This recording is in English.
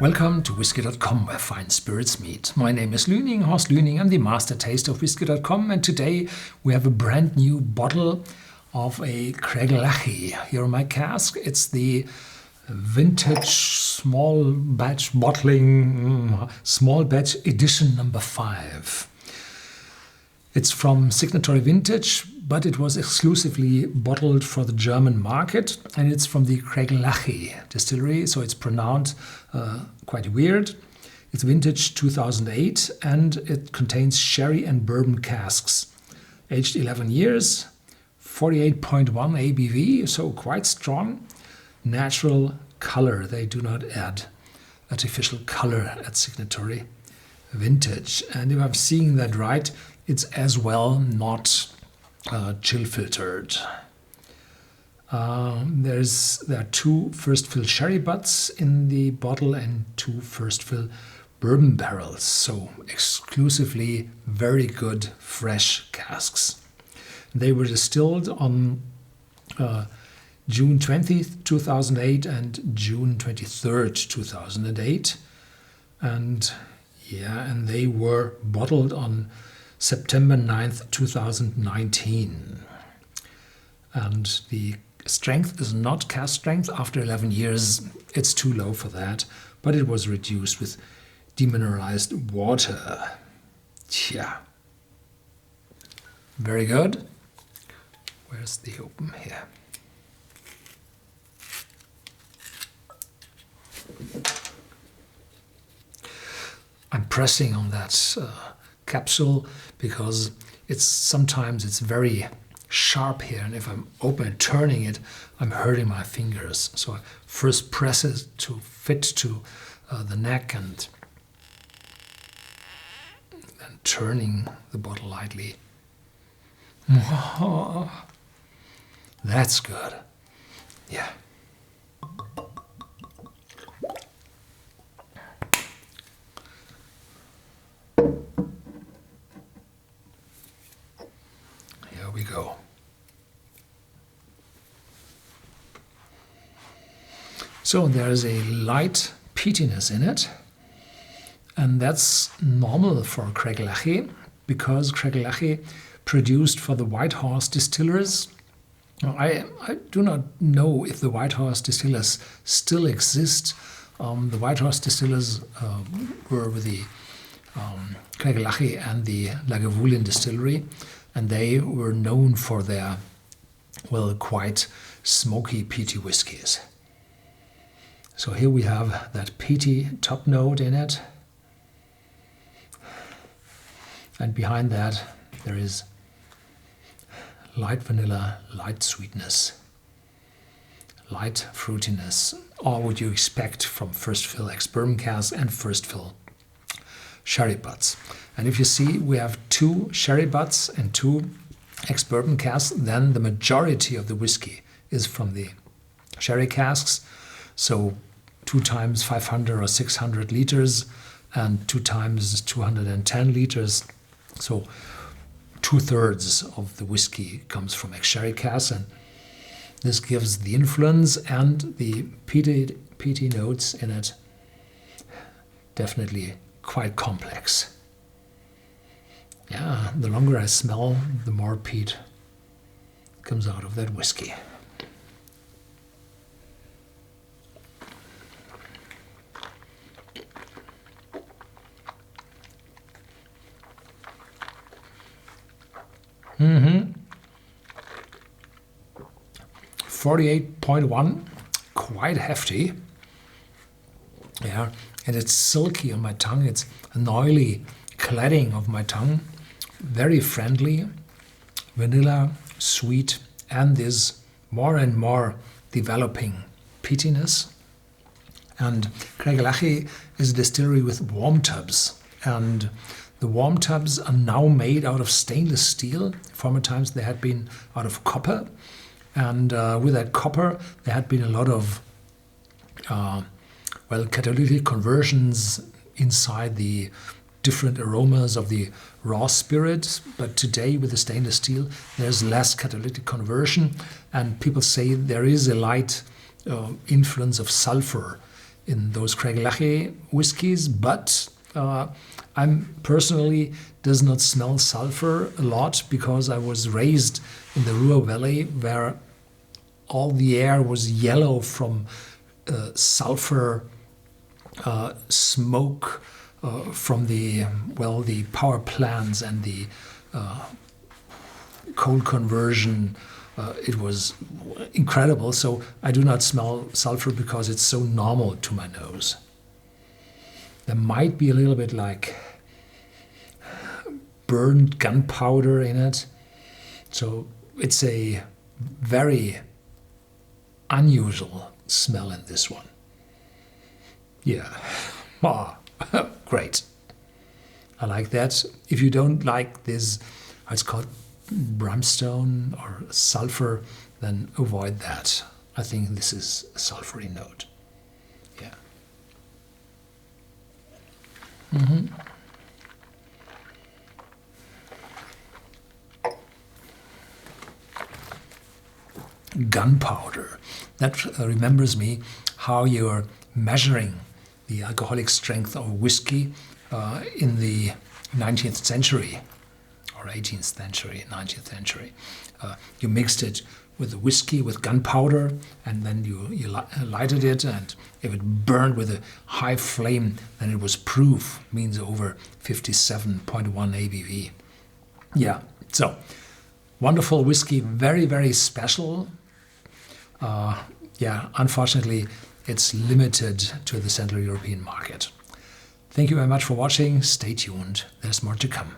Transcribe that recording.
Welcome to Whisky.com, where fine spirits meet. My name is Lüning, Horst Lüning. I'm the master taster of Whisky.com, and today we have a brand new bottle of a Craigellachie here on my cask. It's the vintage small batch bottling, small batch edition number 5. It's from Signatory Vintage, but it was exclusively bottled for the German market, and it's from the Craigellachie distillery, so it's pronounced quite weird. It's vintage 2008, and it contains sherry and bourbon casks. Aged 11 years, 48.1 ABV, so quite strong. Natural color, they do not add artificial color at Signatory Vintage. And if I'm seeing that right, it's as well not chill filtered. There are 2 first fill sherry butts in the bottle and 2 first fill bourbon barrels, so exclusively very good fresh casks. They were distilled on June 20th, 2008 and June 23rd, 2008. And they were bottled on September 9th, 2019. And the strength is not cask strength. After 11 years, it's too low for that, but it was reduced with demineralized water. Very good. Where's the open here? I'm pressing on that capsule because sometimes it's very sharp here, and if I'm open and turning it, I'm hurting my fingers. So I first press it to fit to the neck and then turning the bottle lightly. That's good. Yeah. Here we go. So there's a light peatiness in it, and that's normal for Craigellachie because Craigellachie produced for the White Horse distillers. I do not know if the White Horse distillers still exist. The White Horse distillers were with the Craigellachie and the Lagavulin distillery, and they were known for their, quite smoky, peaty whiskies. So here we have that peaty top note in it. And behind that, there is light vanilla, light sweetness, light fruitiness, all what you expect from first fill ex-bourbon casks and first fill sherry butts. And if you see, we have 2 sherry butts and 2 ex-bourbon casks, then the majority of the whiskey is from the sherry casks. So 2 times 500 or 600 liters and 2 times 210 liters. So 2/3 of the whiskey comes from ex-sherry casks, and this gives the influence and the peaty notes in it. Definitely quite complex. Yeah, the longer I smell, the more peat comes out of that whiskey. Mm-hmm. 48.1, quite hefty. Yeah, and it's silky on my tongue. It's an oily cladding of my tongue. Very friendly, vanilla, sweet, and this more and more developing peatiness. And Craigellachie is a distillery with warm tubs, and the warm tubs are now made out of stainless steel. Former times they had been out of copper, and with that copper there had been a lot of catalytic conversions inside the different aromas of the raw spirit. But today with the stainless steel there's less catalytic conversion, and people say there is a light influence of sulfur in those Craigellachie whiskies, but I'm personally does not smell sulfur a lot because I was raised in the Ruhr Valley where all the air was yellow from sulfur smoke from the power plants and the coal conversion. It was incredible. So I do not smell sulfur because it's so normal to my nose. There might be a little bit like burned gunpowder in it. So it's a very unusual smell in this one. Yeah. Oh, great. I like that. If you don't like this, it's called brimstone or sulfur, then avoid that. I think this is a sulfury note. Yeah. Gunpowder. That remembers me how you're measuring the alcoholic strength of whiskey in the 19th century or 18th century, 19th century. You mixed it with the whiskey, with gunpowder, and then you lighted it, and if it burned with a high flame, then it was proof, means over 57.1 ABV. Yeah, so wonderful whiskey, very, very special. Yeah, unfortunately, it's limited to the Central European market. Thank you very much for watching. Stay tuned. There's more to come.